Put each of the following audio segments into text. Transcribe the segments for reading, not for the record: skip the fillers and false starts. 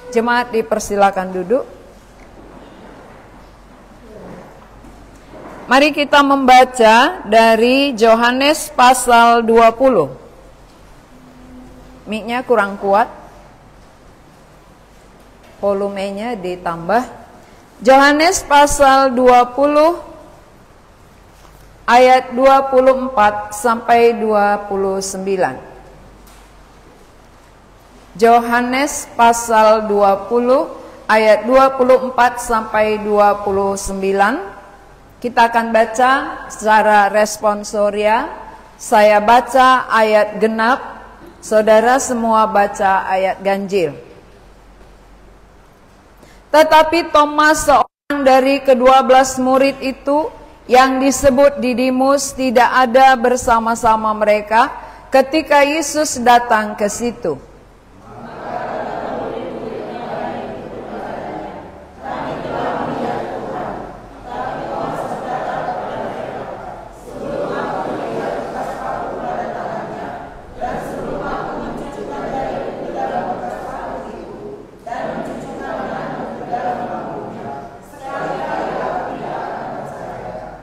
Jemaat dipersilakan duduk. Mari kita membaca dari Yohanes pasal 20. Mic-nya kurang kuat. Volumenya ditambah. Yohanes pasal 20 ayat 24 sampai 29. Yohanes pasal 20 ayat 24 sampai 29. Kita akan baca secara responsoria. Saya baca ayat genap, saudara semua baca ayat ganjil. Tetapi Thomas, seorang dari ke-12 murid itu, yang disebut Didimus, tidak ada bersama-sama mereka ketika Yesus datang ke situ.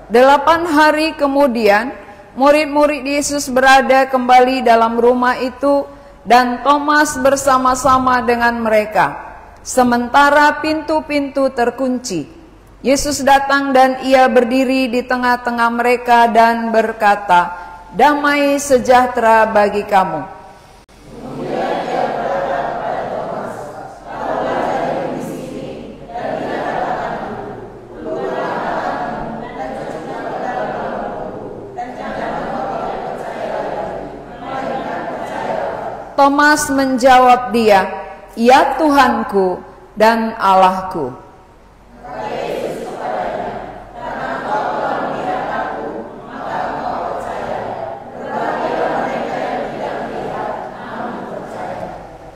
Delapan hari kemudian, murid-murid Yesus berada kembali dalam rumah itu dan Thomas bersama-sama dengan mereka. Sementara pintu-pintu terkunci, Yesus datang dan ia berdiri di tengah-tengah mereka dan berkata, "Damai sejahtera bagi kamu." Thomas menjawab dia, "Ya Tuhanku dan Allahku."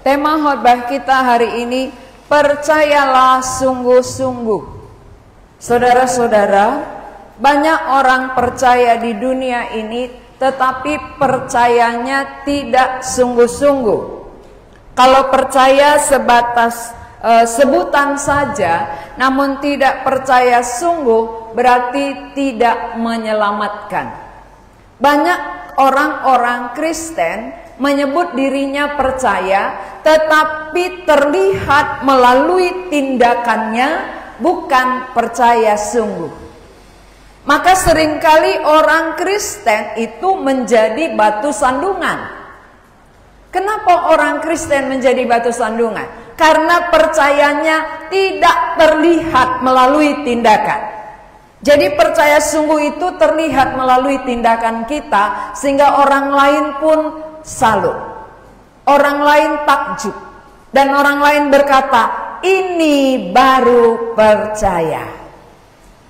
Tema khotbah kita hari ini, percayalah sungguh-sungguh. Saudara-saudara, banyak orang percaya di dunia ini tetapi percayanya tidak sungguh-sungguh. Kalau percaya sebatas sebutan saja, namun tidak percaya sungguh, berarti tidak menyelamatkan. Banyak orang-orang Kristen menyebut dirinya percaya, tetapi terlihat melalui tindakannya bukan percaya sungguh. Maka seringkali orang Kristen itu menjadi batu sandungan. Kenapa orang Kristen menjadi batu sandungan? Karena percayanya tidak terlihat melalui tindakan. Jadi percaya sungguh itu terlihat melalui tindakan kita, sehingga orang lain pun salut. Orang lain takjub. Dan orang lain berkata, "Ini baru percaya."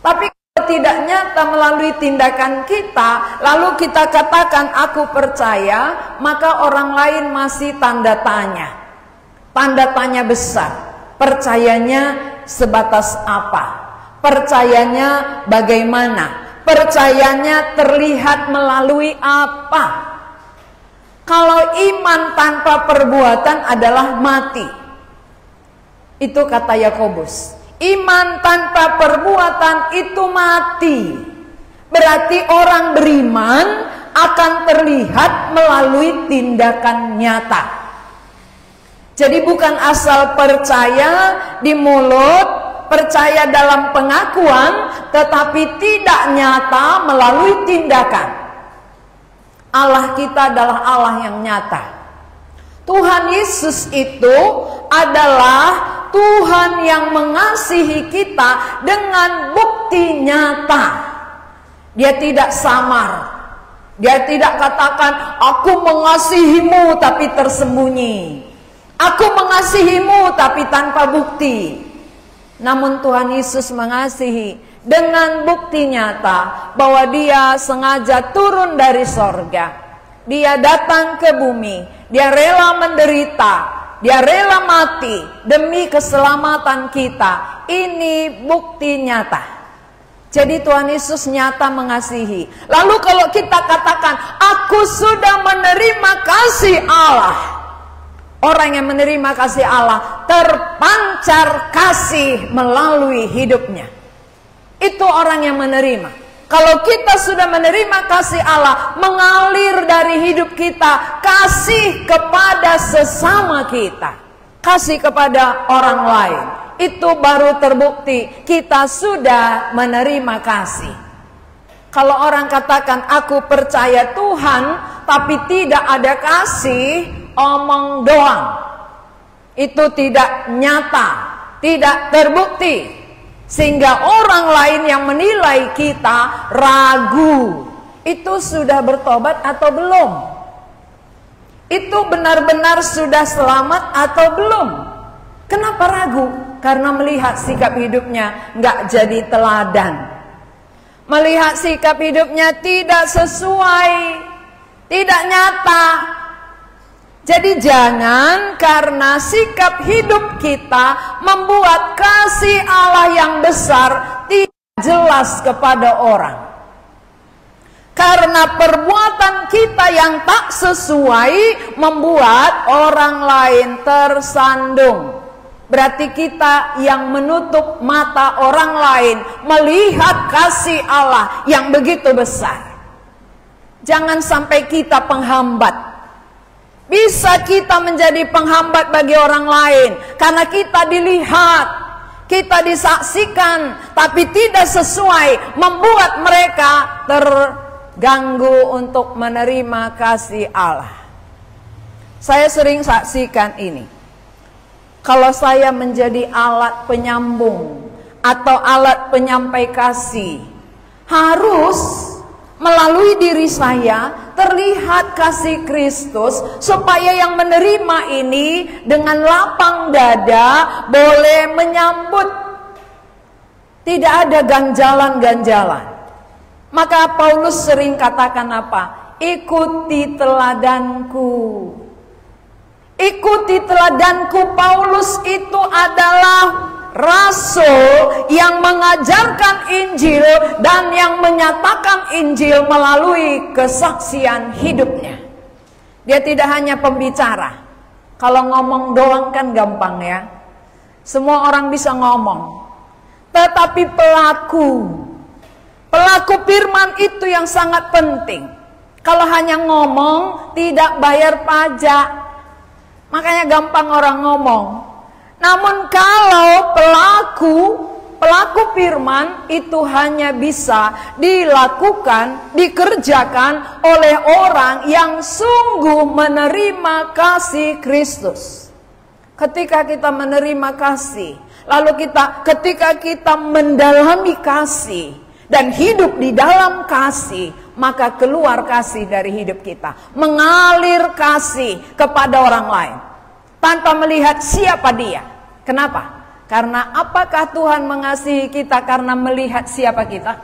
Tapi tidak nyata melalui tindakan kita, lalu kita katakan aku percaya, maka orang lain masih tanda tanya. Tanda tanya besar. Percayanya sebatas apa? Percayanya bagaimana? Percayanya terlihat melalui apa? Kalau iman tanpa perbuatan adalah mati. Itu kata Yakobus. Iman tanpa perbuatan itu mati. Berarti orang beriman akan terlihat melalui tindakan nyata. Jadi bukan asal percaya di mulut, percaya dalam pengakuan, tetapi tidak nyata melalui tindakan. Allah kita adalah Allah yang nyata. Tuhan Yesus itu adalah Tuhan yang mengasihi kita dengan bukti nyata. Dia tidak samar. Dia tidak katakan, "Aku mengasihimu," tapi tersembunyi. "Aku mengasihimu," tapi tanpa bukti. Namun Tuhan Yesus mengasihi dengan bukti nyata bahwa Dia sengaja turun dari sorga. Dia datang ke bumi. Dia rela menderita. Dia rela mati demi keselamatan kita. Ini bukti nyata. Jadi Tuhan Yesus nyata mengasihi. Lalu kalau kita katakan, "Aku sudah menerima kasih Allah," Orang yang menerima kasih Allah, terpancar kasih melalui hidupnya. Itu orang yang menerima. Kalau kita sudah menerima kasih Allah, mengalir dari hidup kita, kasih kepada sesama kita, kasih kepada orang lain, itu baru terbukti kita sudah menerima kasih. Kalau orang katakan aku percaya Tuhan tapi tidak ada kasih, omong doang. Itu tidak nyata, tidak terbukti. Sehingga orang lain yang menilai kita ragu, itu sudah bertobat atau belum? Itu benar-benar sudah selamat atau belum? Kenapa ragu? Karena melihat sikap hidupnya nggak jadi teladan. Melihat sikap hidupnya tidak sesuai, tidak nyata. Jadi jangan karena sikap hidup kita membuat kasih Allah yang besar tidak jelas kepada orang. Karena perbuatan kita yang tak sesuai membuat orang lain tersandung. Berarti kita yang menutup mata orang lain melihat kasih Allah yang begitu besar. Jangan sampai kita penghambat. Bisa kita menjadi penghambat bagi orang lain karena kita dilihat, kita disaksikan, tapi tidak sesuai, membuat mereka terganggu untuk menerima kasih Allah. Saya sering saksikan ini. Kalau saya menjadi alat penyambung atau alat penyampai kasih, harus melalui diri saya terlihat kasih Kristus, supaya yang menerima ini dengan lapang dada boleh menyambut. Tidak ada ganjalan-ganjalan. Maka Paulus sering katakan apa? Ikuti teladanku. Ikuti teladanku. Paulus itu adalah rasul yang mengajarkan Injil dan yang menyatakan Injil melalui kesaksian hidupnya. Dia tidak hanya pembicara. Kalau ngomong doang kan gampang ya. Semua orang bisa ngomong. Tetapi pelaku firman itu yang sangat penting. Kalau hanya ngomong tidak bayar pajak, makanya gampang orang ngomong. Namun kalau pelaku firman itu hanya bisa dilakukan, dikerjakan oleh orang yang sungguh menerima kasih Kristus. Ketika kita menerima kasih, lalu ketika kita mendalami kasih dan hidup di dalam kasih, maka keluar kasih dari hidup kita, mengalir kasih kepada orang lain. Tanpa melihat siapa dia. Kenapa? Karena apakah Tuhan mengasihi kita karena melihat siapa kita?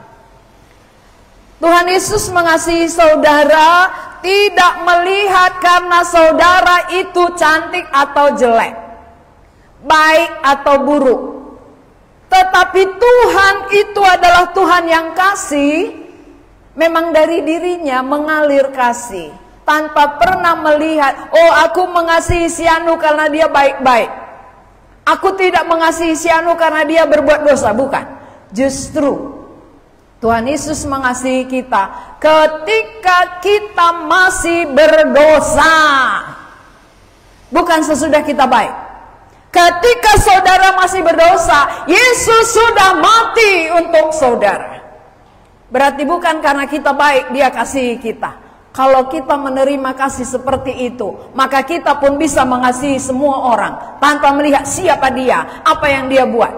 Tuhan Yesus mengasihi saudara tidak melihat karena saudara itu cantik atau jelek, baik atau buruk. Tetapi Tuhan itu adalah Tuhan yang kasih, memang dari dirinya mengalir kasih. Tanpa pernah melihat, oh aku mengasihi si Anu karena dia baik-baik. Aku tidak mengasihi si Anu karena dia berbuat dosa. Bukan. Justru Tuhan Yesus mengasihi kita ketika kita masih berdosa. Bukan sesudah kita baik. Ketika saudara masih berdosa, Yesus sudah mati untuk saudara. Berarti bukan karena kita baik dia kasihi kita. Kalau kita menerima kasih seperti itu, maka kita pun bisa mengasihi semua orang tanpa melihat siapa dia, apa yang dia buat.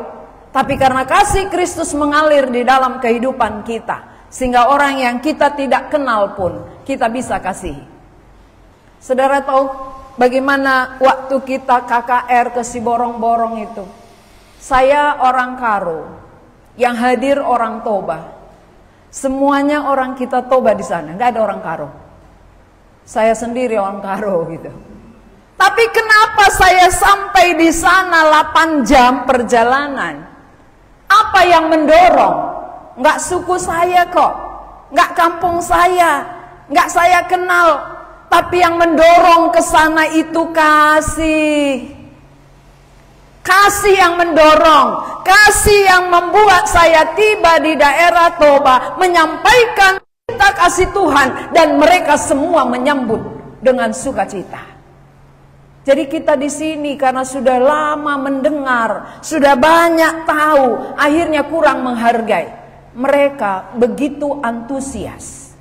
Tapi karena kasih Kristus mengalir di dalam kehidupan kita, sehingga orang yang kita tidak kenal pun kita bisa kasihi. Saudara tahu bagaimana waktu kita KKR ke Siborong-Borong itu? Saya orang Karo, yang hadir orang Toba. Semuanya orang kita Toba di sana, nggak ada orang Karo. Saya sendiri orang Karo gitu. Tapi kenapa saya sampai di sana 8 jam perjalanan? Apa yang mendorong? Nggak suku saya kok, nggak kampung saya, nggak saya kenal. Tapi yang mendorong ke sana itu kasih. Kasih yang mendorong, kasih yang membuat saya tiba di daerah Toba menyampaikan kita kasih Tuhan, dan mereka semua menyambut dengan sukacita. Jadi kita di sini karena sudah lama mendengar, sudah banyak tahu, akhirnya kurang menghargai. Mereka begitu antusias.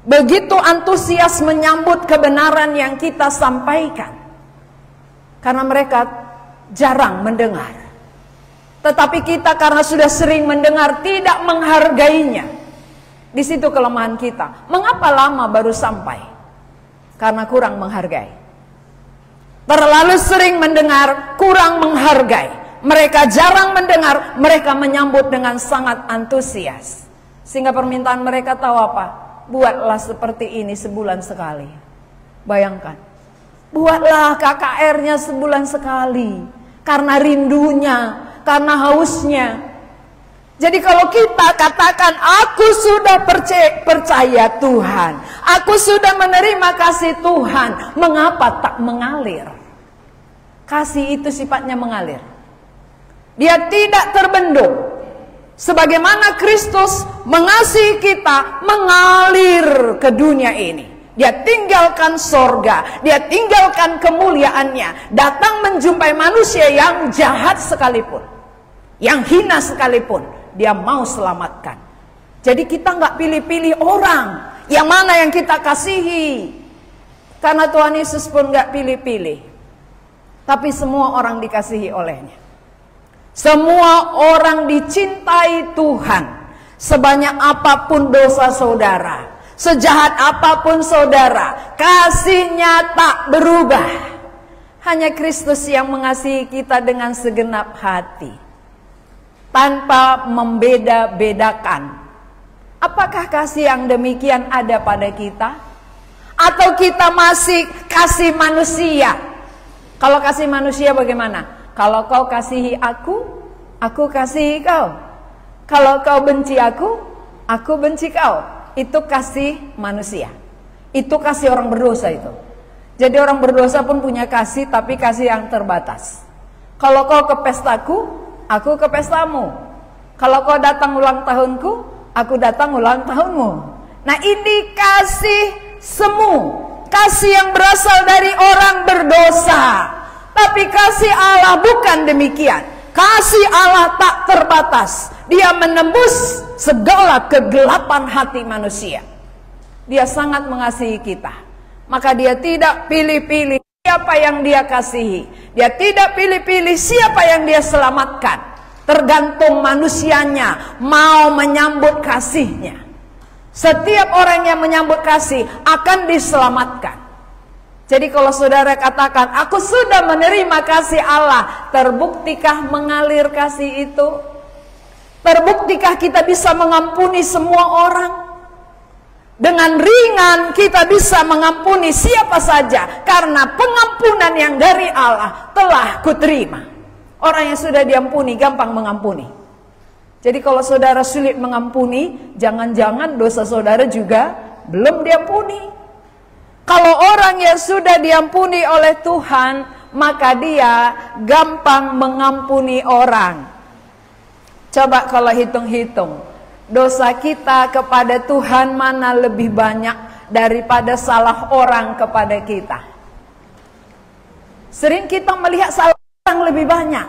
Begitu antusias menyambut kebenaran yang kita sampaikan. Karena mereka jarang mendengar. Tetapi kita karena sudah sering mendengar tidak menghargainya. Di situ kelemahan kita. Mengapa lama baru sampai? Karena kurang menghargai. Terlalu sering mendengar, kurang menghargai. Mereka jarang mendengar, mereka menyambut dengan sangat antusias. Sehingga permintaan mereka tahu apa? Buatlah seperti ini sebulan sekali. Bayangkan. Buatlah KKR-nya sebulan sekali. Karena rindunya, karena hausnya. Jadi kalau kita katakan, aku sudah percaya Tuhan, aku sudah menerima kasih Tuhan, mengapa tak mengalir? Kasih itu sifatnya mengalir. Dia tidak terbendung. Sebagaimana Kristus mengasihi kita, mengalir ke dunia ini. Dia tinggalkan sorga, dia tinggalkan kemuliaannya, datang menjumpai manusia yang jahat sekalipun, yang hina sekalipun, dia mau selamatkan. Jadi kita nggak pilih-pilih orang, yang mana yang kita kasihi. Karena Tuhan Yesus pun nggak pilih-pilih, tapi semua orang dikasihi olehnya. Semua orang dicintai Tuhan, sebanyak apapun dosa saudara. Sejahat apapun saudara, kasihnya tak berubah. Hanya Kristus yang mengasihi kita dengan segenap hati, tanpa membeda-bedakan. Apakah kasih yang demikian ada pada kita? Atau kita masih kasih manusia? Kalau kasih manusia bagaimana? Kalau kau kasihi aku kasihi kau. Kalau kau benci aku benci kau. Itu kasih manusia. Itu kasih orang berdosa itu. Jadi orang berdosa pun punya kasih, tapi kasih yang terbatas. Kalau kau ke pestaku, aku ke pestamu. Kalau kau datang ulang tahunku, aku datang ulang tahunmu. Nah ini kasih semu. Kasih yang berasal dari orang berdosa. Tapi kasih Allah bukan demikian. Kasih Allah tak terbatas. Dia menembus segala kegelapan hati manusia. Dia sangat mengasihi kita. Maka dia tidak pilih-pilih siapa yang dia kasihi. Dia tidak pilih-pilih siapa yang dia selamatkan. Tergantung manusianya mau menyambut kasihnya. Setiap orang yang menyambut kasih akan diselamatkan. Jadi kalau saudara katakan, aku sudah menerima kasih Allah, terbuktikah mengalir kasih itu? Terbuktikah kita bisa mengampuni semua orang? Dengan ringan kita bisa mengampuni siapa saja, karena pengampunan yang dari Allah telah kuterima. Orang yang sudah diampuni gampang mengampuni. Jadi kalau saudara sulit mengampuni, jangan-jangan dosa saudara juga belum diampuni. Kalau orang yang sudah diampuni oleh Tuhan, maka dia gampang mengampuni orang. Coba kalau hitung-hitung, dosa kita kepada Tuhan mana lebih banyak daripada salah orang kepada kita? Sering kita melihat salah orang lebih banyak.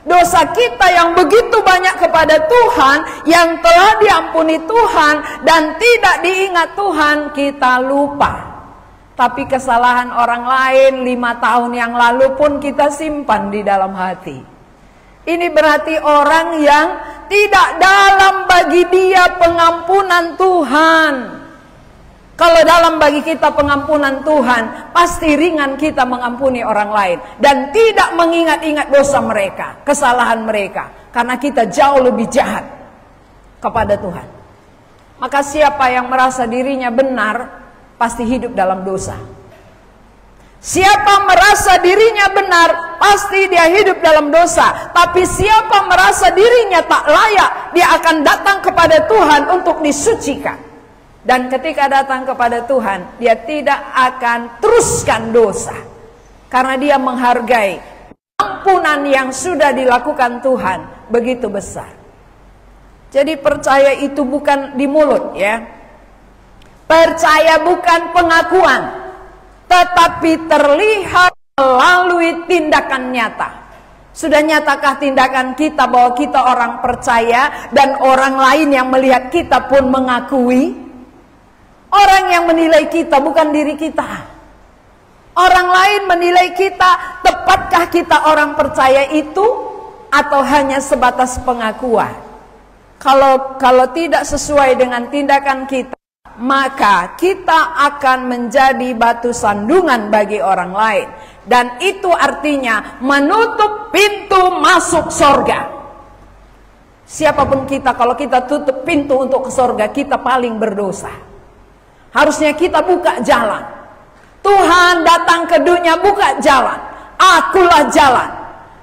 Dosa kita yang begitu banyak kepada Tuhan, yang telah diampuni Tuhan dan tidak diingat Tuhan, kita lupa. Tapi kesalahan orang lain 5 tahun yang lalu pun kita simpan di dalam hati. Ini berarti orang yang tidak dalam bagi dia pengampunan Tuhan. Kalau dalam bagi kita pengampunan Tuhan, pasti ringan kita mengampuni orang lain. Dan tidak mengingat-ingat dosa mereka, kesalahan mereka. Karena kita jauh lebih jahat kepada Tuhan. Maka siapa yang merasa dirinya benar, pasti hidup dalam dosa. Siapa merasa dirinya benar, pasti dia hidup dalam dosa. Tapi siapa merasa dirinya tak layak, dia akan datang kepada Tuhan untuk disucikan. Dan ketika datang kepada Tuhan, dia tidak akan teruskan dosa. Karena dia menghargai ampunan yang sudah dilakukan Tuhan begitu besar. Jadi percaya itu bukan di mulut ya. Percaya bukan pengakuan, tetapi terlihat melalui tindakan nyata. Sudah nyatakah tindakan kita bahwa kita orang percaya dan orang lain yang melihat kita pun mengakui? Orang yang menilai kita bukan diri kita. Orang lain menilai kita, tepatkah kita orang percaya itu atau hanya sebatas pengakuan? Kalau tidak sesuai dengan tindakan kita, maka kita akan menjadi batu sandungan bagi orang lain. Dan itu artinya menutup pintu masuk sorga. Siapapun kita, kalau kita tutup pintu untuk ke sorga, kita paling berdosa. Harusnya kita buka jalan. Tuhan datang ke dunia, buka jalan. Akulah jalan.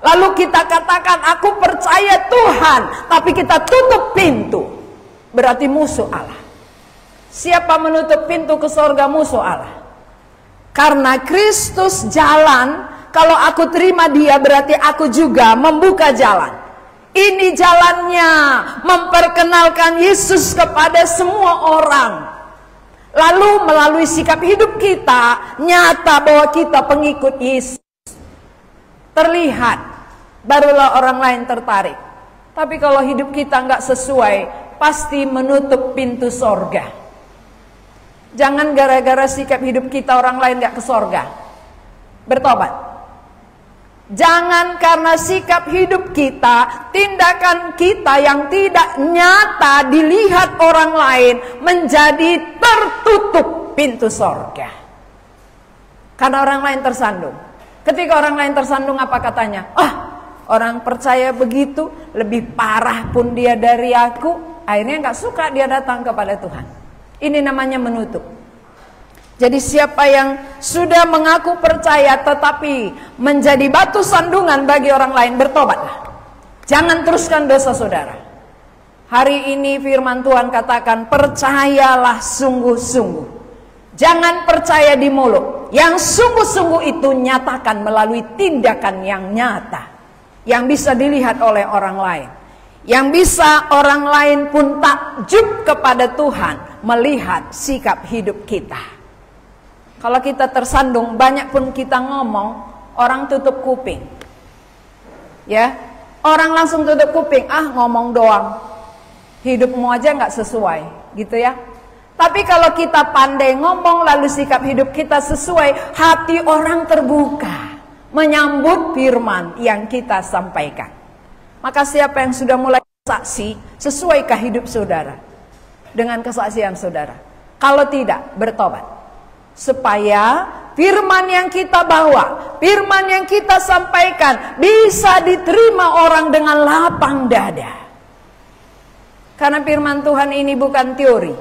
Lalu kita katakan, aku percaya Tuhan, tapi kita tutup pintu. Berarti musuh Allah. Siapa menutup pintu ke sorga? Musuh Allah. Karena Kristus jalan, kalau aku terima dia berarti aku juga membuka jalan. Ini jalannya, memperkenalkan Yesus kepada semua orang. Lalu melalui sikap hidup kita, nyata bahwa kita pengikut Yesus. Terlihat, barulah orang lain tertarik. Tapi kalau hidup kita nggak sesuai, pasti menutup pintu sorga. Jangan gara-gara sikap hidup kita orang lain nggak ke sorga. Bertobat. Jangan karena sikap hidup kita, tindakan kita yang tidak nyata dilihat orang lain menjadi tertutup pintu sorga. Karena orang lain tersandung. Ketika orang lain tersandung apa katanya? Orang percaya begitu, lebih parah pun dia dari aku. Akhirnya nggak suka dia datang kepada Tuhan. Ini namanya menutup. Jadi siapa yang sudah mengaku percaya tetapi menjadi batu sandungan bagi orang lain, bertobatlah. Jangan teruskan dosa saudara. Hari ini firman Tuhan katakan, percayalah sungguh-sungguh. Jangan percaya di mulut. Yang sungguh-sungguh itu nyatakan melalui tindakan yang nyata. Yang bisa dilihat oleh orang lain. Yang bisa orang lain pun takjub kepada Tuhan melihat sikap hidup kita. Kalau kita tersandung, banyak pun kita ngomong, orang tutup kuping. Ya, orang langsung tutup kuping, ngomong doang. Hidupmu aja nggak sesuai, gitu ya. Tapi kalau kita pandai ngomong, lalu sikap hidup kita sesuai, hati orang terbuka, menyambut firman yang kita sampaikan. Maka siapa yang sudah mulai saksi, sesuaikah hidup saudara dengan kesaksian saudara? Kalau tidak, bertobat. Supaya firman yang kita bawa, firman yang kita sampaikan bisa diterima orang dengan lapang dada. Karena firman Tuhan ini bukan teori.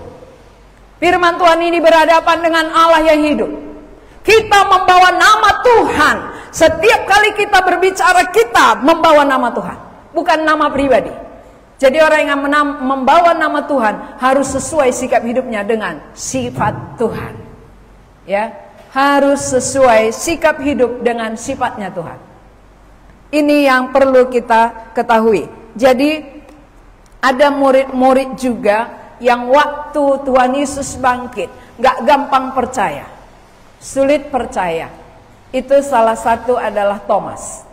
Firman Tuhan ini berhadapan dengan Allah yang hidup. Kita membawa nama Tuhan. Setiap kali kita berbicara, kita membawa nama Tuhan, bukan nama pribadi. Jadi orang yang membawa nama Tuhan harus sesuai sikap hidupnya dengan sifat Tuhan. Ya, harus sesuai sikap hidup dengan sifatnya Tuhan. Ini yang perlu kita ketahui. Jadi ada murid-murid juga yang waktu Tuhan Yesus bangkit gak gampang percaya, sulit percaya. Itu salah satu adalah Thomas.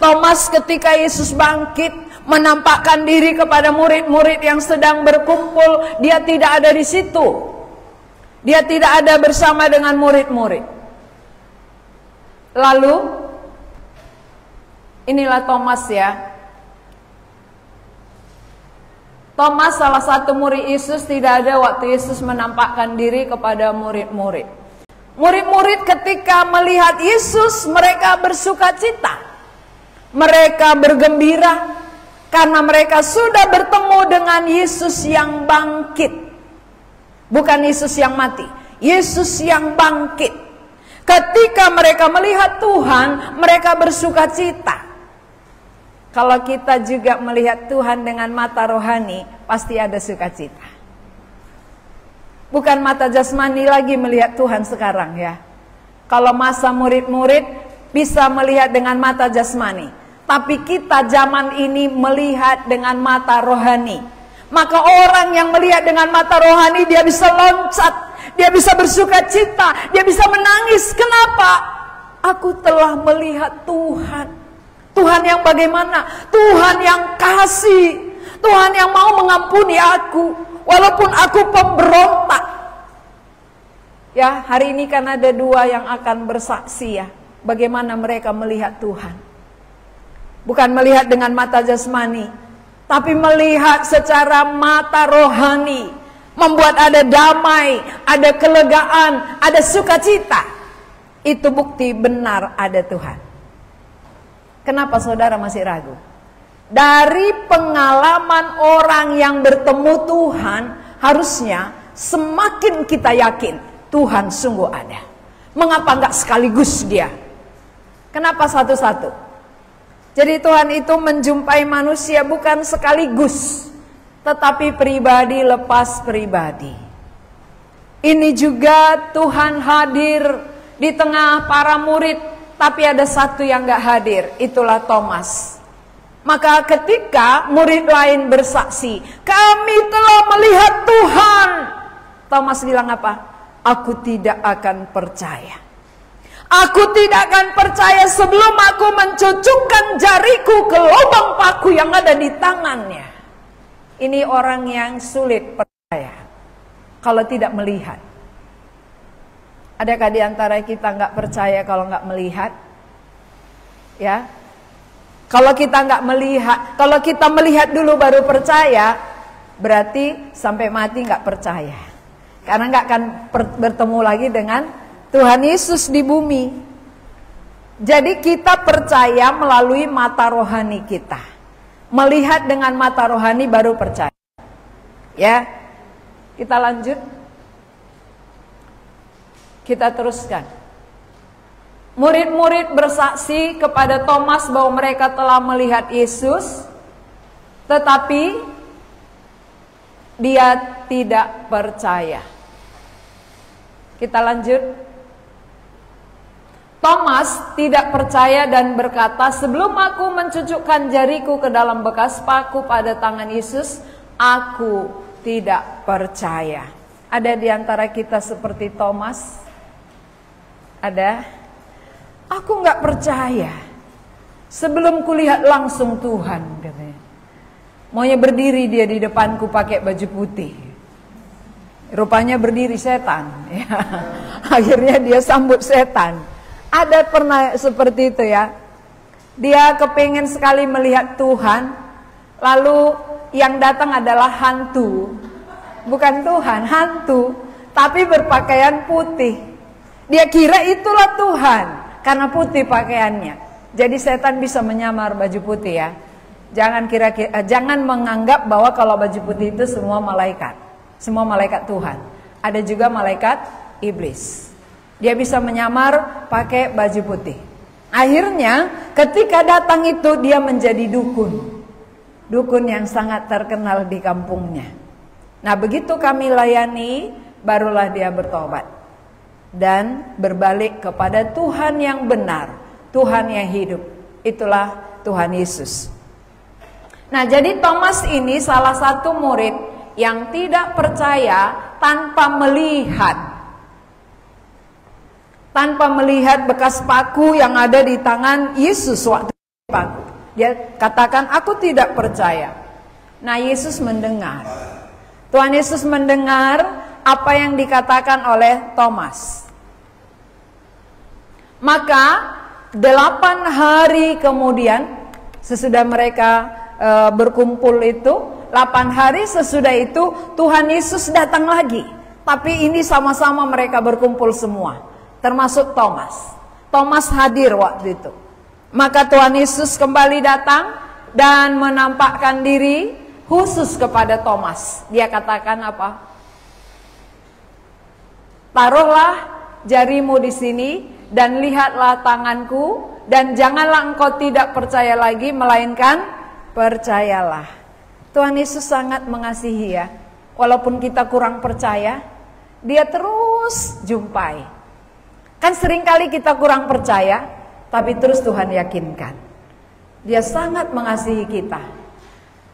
Thomas ketika Yesus bangkit menampakkan diri kepada murid-murid yang sedang berkumpul, dia tidak ada di situ. Dia tidak ada bersama dengan murid-murid. Lalu inilah Thomas ya. Thomas salah satu murid Yesus tidak ada waktu Yesus menampakkan diri kepada murid-murid. Murid-murid ketika melihat Yesus, mereka bersukacita. Mereka bergembira karena mereka sudah bertemu dengan Yesus yang bangkit. Bukan Yesus yang mati, Yesus yang bangkit. Ketika mereka melihat Tuhan, mereka bersukacita. Kalau kita juga melihat Tuhan dengan mata rohani, pasti ada sukacita. Bukan mata jasmani lagi melihat Tuhan sekarang ya. Kalau masa murid-murid bisa melihat dengan mata jasmani, tapi kita zaman ini melihat dengan mata rohani. Maka orang yang melihat dengan mata rohani, dia bisa loncat, dia bisa bersuka cita, dia bisa menangis. Kenapa? Aku telah melihat Tuhan. Tuhan yang bagaimana? Tuhan yang kasih, Tuhan yang mau mengampuni aku walaupun aku pemberontak. Ya, hari ini kan ada dua yang akan bersaksi ya, bagaimana mereka melihat Tuhan. Bukan melihat dengan mata jasmani, tapi melihat secara mata rohani, membuat ada damai, ada kelegaan, ada sukacita. Itu bukti benar ada Tuhan. Kenapa saudara masih ragu? Dari pengalaman orang yang bertemu Tuhan, harusnya semakin kita yakin Tuhan sungguh ada. Mengapa enggak sekaligus dia? Kenapa satu-satu? Jadi Tuhan itu menjumpai manusia bukan sekaligus, tetapi pribadi lepas pribadi. Ini juga Tuhan hadir di tengah para murid, tapi ada satu yang gak hadir, itulah Thomas. Maka ketika murid lain bersaksi, kami telah melihat Tuhan, Thomas bilang apa? Aku tidak akan percaya. Aku tidak akan percaya sebelum aku mencucukkan jariku ke lubang paku yang ada di tangannya. Ini orang yang sulit percaya kalau tidak melihat. Adakah di antara kita nggak percaya kalau nggak melihat? Ya, kalau kita nggak melihat, kalau kita melihat dulu baru percaya, berarti sampai mati nggak percaya, karena nggak akan bertemu lagi dengan Tuhan Yesus di bumi. Jadi kita percaya melalui mata rohani kita, melihat dengan mata rohani baru percaya. Ya, kita lanjut. Kita teruskan. Murid-murid bersaksi kepada Thomas bahwa mereka telah melihat Yesus, tetapi dia tidak percaya. Kita lanjut. Thomas tidak percaya dan berkata, sebelum aku mencucukkan jariku ke dalam bekas paku pada tangan Yesus, aku tidak percaya. Ada di antara kita seperti Thomas? Ada? Aku nggak percaya sebelum kulihat langsung Tuhan, katanya. Maunya berdiri dia di depanku pakai baju putih. Rupanya berdiri setan. Ya. Akhirnya dia sambut setan. Ada pernah seperti itu ya. Dia kepingin sekali melihat Tuhan, lalu yang datang adalah hantu. Bukan Tuhan, hantu, tapi berpakaian putih. Dia kira itulah Tuhan karena putih pakaiannya. Jadi setan bisa menyamar baju putih ya. Jangan menganggap bahwa kalau baju putih itu semua malaikat. Semua malaikat Tuhan. Ada juga malaikat iblis. Dia bisa menyamar pakai baju putih. Akhirnya ketika datang itu dia menjadi dukun. Dukun yang sangat terkenal di kampungnya. Nah, begitu kami layani, barulah dia bertobat dan berbalik kepada Tuhan yang benar, Tuhan yang hidup. Itulah Tuhan Yesus. Nah, jadi Thomas ini salah satu murid yang tidak percaya tanpa melihat bekas paku yang ada di tangan Yesus waktu paku. Dia katakan, aku tidak percaya. Nah, Yesus mendengar. Tuhan Yesus mendengar apa yang dikatakan oleh Thomas. Maka 8 hari kemudian sesudah mereka berkumpul itu, 8 hari sesudah itu Tuhan Yesus datang lagi. Tapi ini sama-sama mereka berkumpul semua, termasuk Thomas. Thomas hadir waktu itu. Maka Tuhan Yesus kembali datang dan menampakkan diri khusus kepada Thomas. Dia katakan apa? Taruhlah jarimu di sini dan lihatlah tanganku, dan janganlah engkau tidak percaya lagi, melainkan percayalah. Tuhan Yesus sangat mengasihi ya. Walaupun kita kurang percaya, dia terus jumpai. Kan seringkali kita kurang percaya, tapi terus Tuhan yakinkan. Dia sangat mengasihi kita.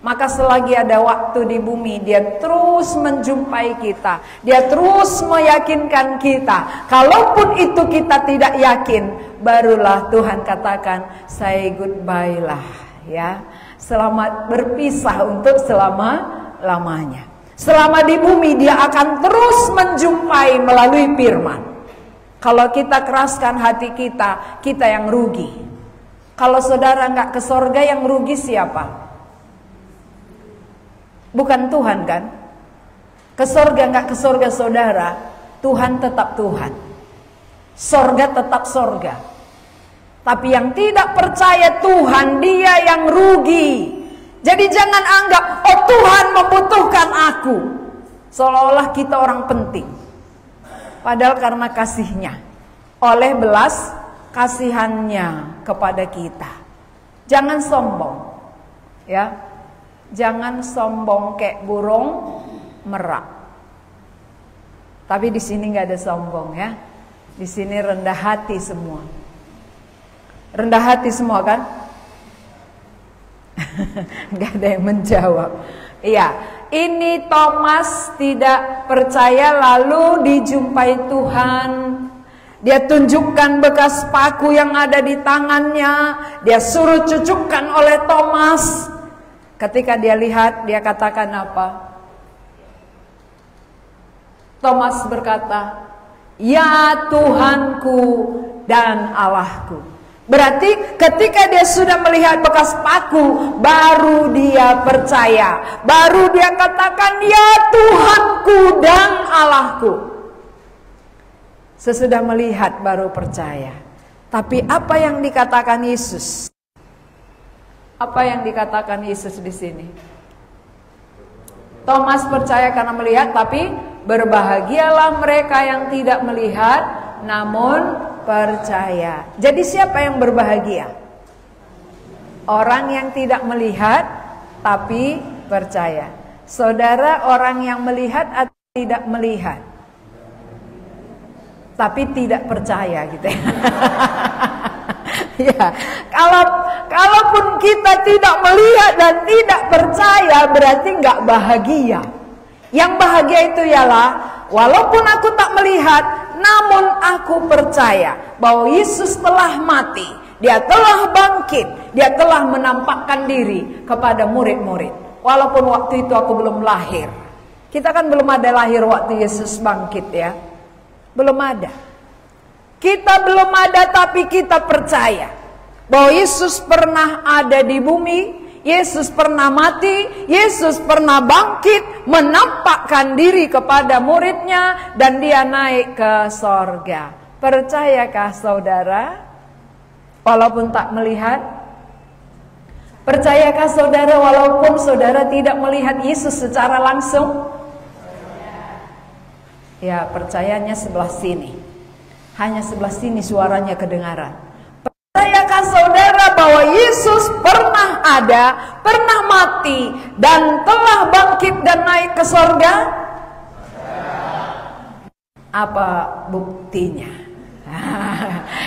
Maka selagi ada waktu di bumi, dia terus menjumpai kita. Dia terus meyakinkan kita. Kalaupun itu kita tidak yakin, barulah Tuhan katakan, say goodbye lah, ya. Selamat berpisah untuk selama-lamanya. Selama di bumi dia akan terus menjumpai melalui firman. Kalau kita keraskan hati kita, kita yang rugi. Kalau saudara nggak ke sorga, yang rugi siapa? Bukan Tuhan kan? Ke sorga nggak ke sorga saudara, Tuhan tetap Tuhan. Sorga tetap sorga. Tapi yang tidak percaya Tuhan, dia yang rugi. Jadi jangan anggap, oh Tuhan membutuhkan aku. Seolah-olah kita orang penting. Padahal karena kasihnya, oleh belas kasihannya kepada kita. Jangan sombong, ya. Jangan sombong kayak burung merak. Tapi di sini nggak ada sombong, ya. Di sini rendah hati semua. Rendah hati semua kan? Nggak ada yang menjawab. Iya, ini Thomas tidak percaya lalu dijumpai Tuhan. Dia tunjukkan bekas paku yang ada di tangannya. Dia suruh cucukkan oleh Thomas. Ketika dia lihat, dia katakan apa? Thomas berkata, ya Tuhanku dan Allahku. Berarti ketika dia sudah melihat bekas paku, baru dia percaya. Baru dia katakan, ya Tuhanku dan Allahku. Sesudah melihat baru percaya. Tapi apa yang dikatakan Yesus? Apa yang dikatakan Yesus di sini? Thomas percaya karena melihat, tapi berbahagialah mereka yang tidak melihat namun percaya. Jadi siapa yang berbahagia? Orang yang tidak melihat tapi percaya. Saudara orang yang melihat atau tidak melihat tapi tidak percaya gitu ya. Ya, kalaupun kita tidak melihat dan tidak percaya, berarti nggak bahagia. Yang bahagia itu ialah, walaupun aku tak melihat, namun aku percaya bahwa Yesus telah mati, Dia telah bangkit, Dia telah menampakkan diri kepada murid-murid. Walaupun waktu itu aku belum lahir. Kita kan belum ada lahir waktu Yesus bangkit, ya. Belum ada. Kita belum ada, tapi kita percaya bahwa Yesus pernah ada di bumi, Yesus pernah mati, Yesus pernah bangkit, menampakkan diri kepada muridnya, dan dia naik ke sorga. Percayakah saudara? Walaupun tak melihat? Percayakah saudara walaupun saudara tidak melihat Yesus secara langsung? Ya, percayanya sebelah sini. Hanya sebelah sini suaranya kedengaran. Percayakah saudara bahwa Yesus pernah ada, pernah mati, dan telah bangkit dan naik ke sorga? Apa buktinya?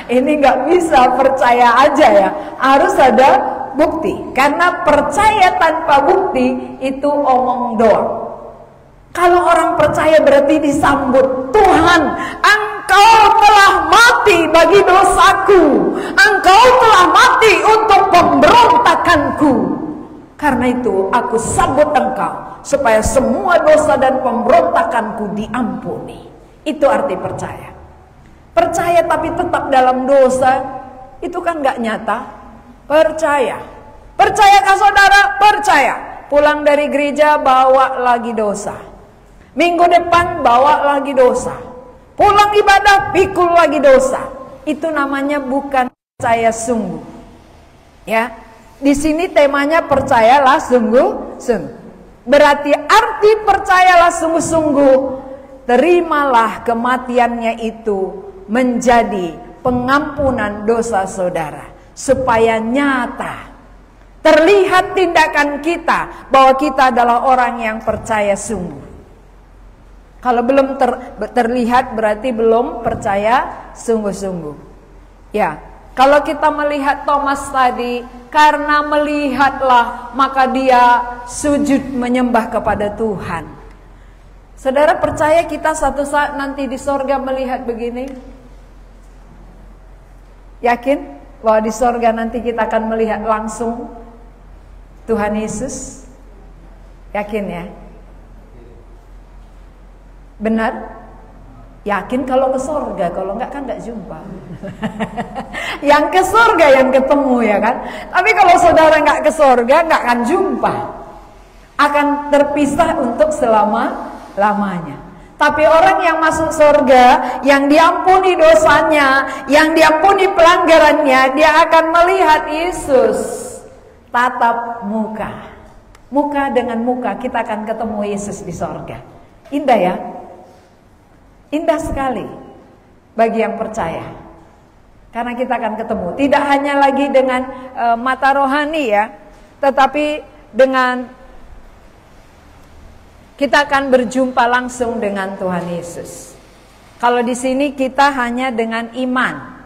Ini nggak bisa percaya aja ya, harus ada bukti. Karena percaya tanpa bukti itu omong doang. Kalau orang percaya berarti disambut, Tuhan, Engkau telah mati bagi dosaku, Engkau telah mati untuk pemberontakanku. Karena itu aku sambut Engkau supaya semua dosa dan pemberontakanku diampuni. Itu arti percaya. Percaya tapi tetap dalam dosa, itu kan gak nyata. Percaya. Percayakah saudara? Percaya. Pulang dari gereja bawa lagi dosa. Minggu depan bawa lagi dosa. Pulang ibadah pikul lagi dosa. Itu namanya bukan percaya sungguh. Ya. Di sini temanya percayalah sungguh-sungguh. Berarti arti percayalah sungguh-sungguh, terimalah kematiannya itu menjadi pengampunan dosa saudara, supaya nyata terlihat tindakan kita bahwa kita adalah orang yang percaya sungguh. Kalau belum terlihat berarti belum percaya sungguh-sungguh. Ya, kalau kita melihat Thomas tadi, karena melihatlah maka dia sujud menyembah kepada Tuhan. Saudara percaya kita satu saat nanti di sorga melihat begini? Yakin bahwa di sorga nanti kita akan melihat langsung Tuhan Yesus? Yakin ya? Benar? Yakin kalau ke sorga, kalau enggak kan enggak jumpa. Yang ke sorga yang ketemu ya kan. Tapi kalau saudara enggak ke sorga, enggak akan jumpa. Akan terpisah untuk selama-lamanya. Tapi orang yang masuk sorga, yang diampuni dosanya, yang diampuni pelanggarannya, dia akan melihat Yesus tatap muka. Muka dengan muka kita akan ketemu Yesus di sorga. Indah ya? Indah sekali bagi yang percaya. Karena kita akan ketemu. Tidak hanya lagi dengan mata rohani ya, tetapi dengan kita akan berjumpa langsung dengan Tuhan Yesus. Kalau di sini kita hanya dengan iman.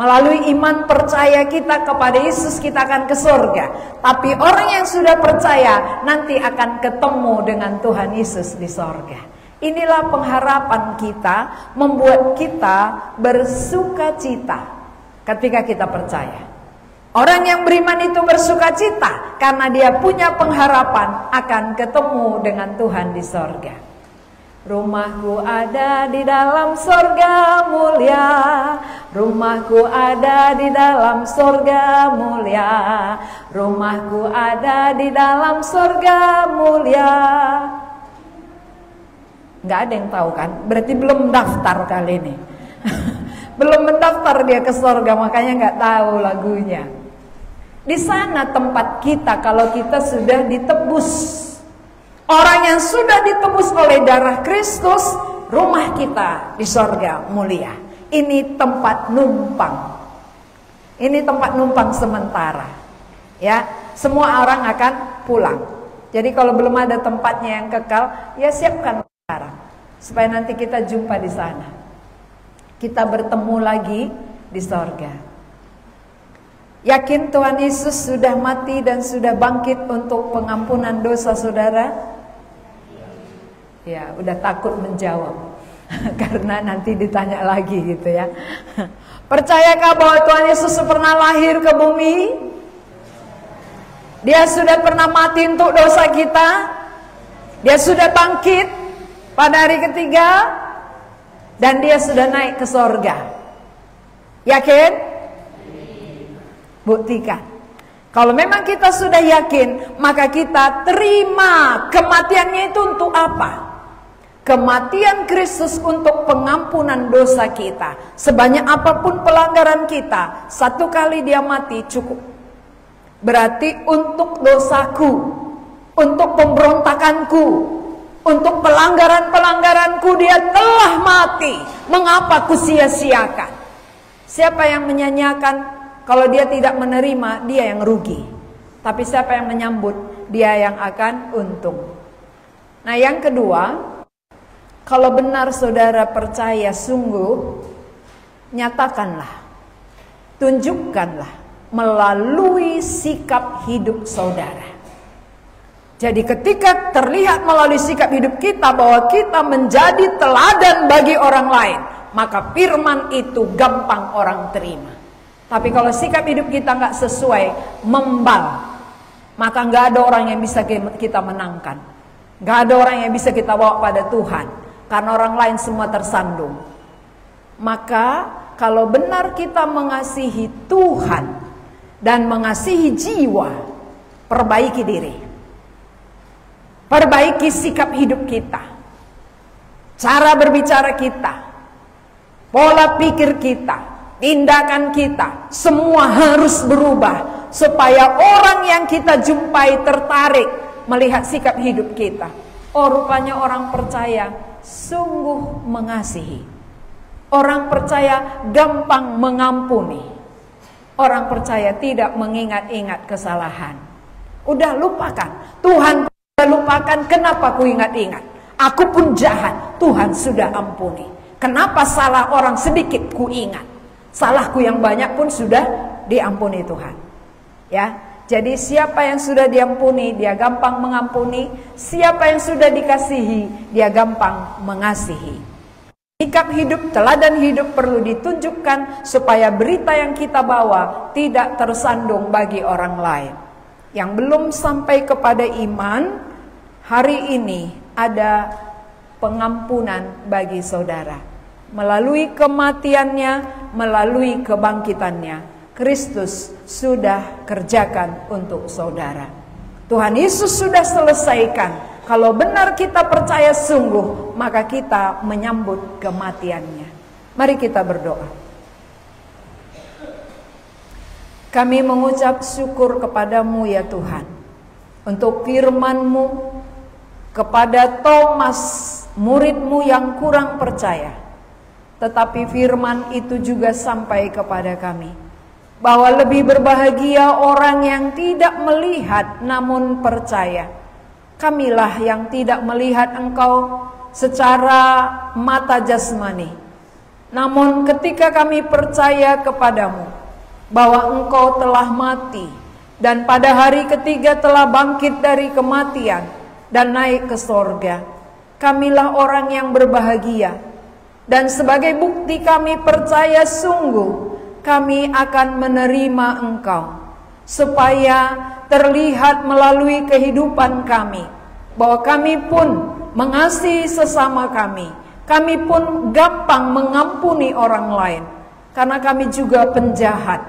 Melalui iman percaya kita kepada Yesus kita akan ke surga. Tapi orang yang sudah percaya nanti akan ketemu dengan Tuhan Yesus di surga. Inilah pengharapan kita, membuat kita bersukacita ketika kita percaya. Orang yang beriman itu bersukacita karena dia punya pengharapan akan ketemu dengan Tuhan di sorga. Rumahku ada di dalam sorga mulia, rumahku ada di dalam sorga mulia, rumahku ada di dalam sorga mulia. Nggak ada yang tahu kan? Berarti belum daftar kali ini. Belum mendaftar dia ke sorga, makanya nggak tahu lagunya. Di sana tempat kita kalau kita sudah ditebus. Orang yang sudah ditebus oleh darah Kristus, rumah kita di sorga mulia. Ini tempat numpang. Ini tempat numpang sementara. Ya, semua orang akan pulang. Jadi kalau belum ada tempatnya yang kekal, ya siapkan sekarang supaya nanti kita jumpa di sana. Kita bertemu lagi di sorga. Yakin Tuhan Yesus sudah mati dan sudah bangkit untuk pengampunan dosa saudara? Ya, udah takut menjawab karena nanti ditanya lagi gitu ya. Percayakah bahwa Tuhan Yesus pernah lahir ke bumi? Dia sudah pernah mati untuk dosa kita? Dia sudah bangkit pada hari ketiga? Dan dia sudah naik ke sorga. Yakin? Buktikan. Kalau memang kita sudah yakin, maka kita terima kematiannya itu untuk apa? Kematian Kristus untuk pengampunan dosa kita. Sebanyak apapun pelanggaran kita, satu kali dia mati cukup. Berarti untuk dosaku, untuk pemberontakanku, untuk pelanggaran-pelanggaranku dia telah mati. Mengapa ku sia-siakan? Siapa yang menyanyiakan? Kalau dia tidak menerima, dia yang rugi. Tapi siapa yang menyambut, dia yang akan untung. Nah yang kedua, kalau benar saudara percaya sungguh, nyatakanlah, tunjukkanlah melalui sikap hidup saudara. Jadi ketika terlihat melalui sikap hidup kita bahwa kita menjadi teladan bagi orang lain, maka firman itu gampang orang terima. Tapi kalau sikap hidup kita nggak sesuai, membal, maka nggak ada orang yang bisa kita menangkan. Nggak ada orang yang bisa kita bawa pada Tuhan, karena orang lain semua tersandung. Maka kalau benar kita mengasihi Tuhan dan mengasihi jiwa, perbaiki diri. Perbaiki sikap hidup kita, cara berbicara kita, pola pikir kita, tindakan kita, semua harus berubah supaya orang yang kita jumpai tertarik melihat sikap hidup kita. Oh, rupanya orang percaya sungguh mengasihi. Orang percaya gampang mengampuni. Orang percaya tidak mengingat-ingat kesalahan. Udah lupakan. Tuhan lupakan, kenapa ku ingat-ingat? Aku pun jahat, Tuhan sudah ampuni. Kenapa salah orang sedikit ku ingat? Salahku yang banyak pun sudah diampuni Tuhan. Ya, jadi siapa yang sudah diampuni, dia gampang mengampuni. Siapa yang sudah dikasihi, dia gampang mengasihi. Sikap hidup, teladan hidup perlu ditunjukkan supaya berita yang kita bawa tidak tersandung bagi orang lain. Yang belum sampai kepada iman, hari ini ada pengampunan bagi saudara. Melalui kematiannya, melalui kebangkitannya, Kristus sudah kerjakan untuk saudara. Tuhan Yesus sudah selesaikan. Kalau benar kita percaya sungguh, maka kita menyambut kematiannya. Mari kita berdoa. Kami mengucap syukur kepadamu ya Tuhan, untuk firman-Mu kepada Thomas, murid-Mu yang kurang percaya. Tetapi firman itu juga sampai kepada kami, bahwa lebih berbahagia orang yang tidak melihat namun percaya. Kamilah yang tidak melihat Engkau secara mata jasmani, namun ketika kami percaya kepadamu bahwa Engkau telah mati dan pada hari ketiga telah bangkit dari kematian dan naik ke sorga, kamilah orang yang berbahagia. Dan sebagai bukti kami percaya sungguh, kami akan menerima Engkau, supaya terlihat melalui kehidupan kami bahwa kami pun mengasihi sesama kami. Kami pun gampang mengampuni orang lain, karena kami juga penjahat.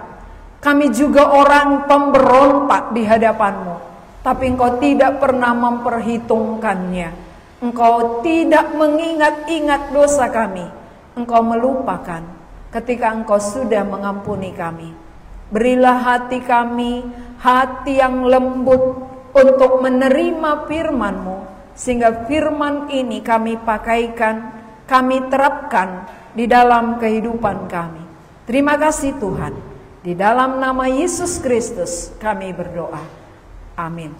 Kami juga orang pemberontak di hadapan-Mu, tapi Engkau tidak pernah memperhitungkannya. Engkau tidak mengingat-ingat dosa kami. Engkau melupakan ketika Engkau sudah mengampuni kami. Berilah hati kami, hati yang lembut untuk menerima firman-Mu, sehingga firman ini kami pakaikan, kami terapkan di dalam kehidupan kami. Terima kasih Tuhan. Di dalam nama Yesus Kristus kami berdoa. Amin.